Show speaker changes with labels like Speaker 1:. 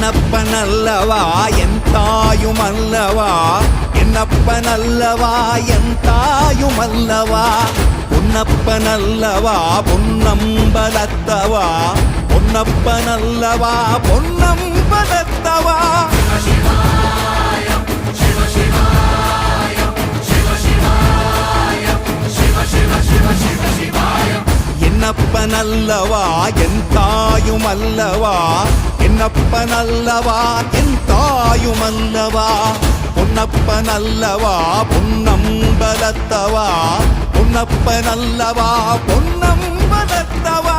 Speaker 1: என்னப்பனல்லவா என் தாயுமல்லவா என்னப்பனல்லவா என் தாயுமல்லவா பொன்னப்பனல்லவா பொன்னம்பலத்தவா பொன்னப்பனல்லவா பொன்னம்பலத்தவா என்னப்பனல்லவா என் தாயுமல்லவா என்னப்பனல்லவா என் தாயுமல்லவா பொன்னப்பனல்லவா பொன்னம்பலத்தவா பொன்னப்பனல்லவா பொன்னம்பலத்தவா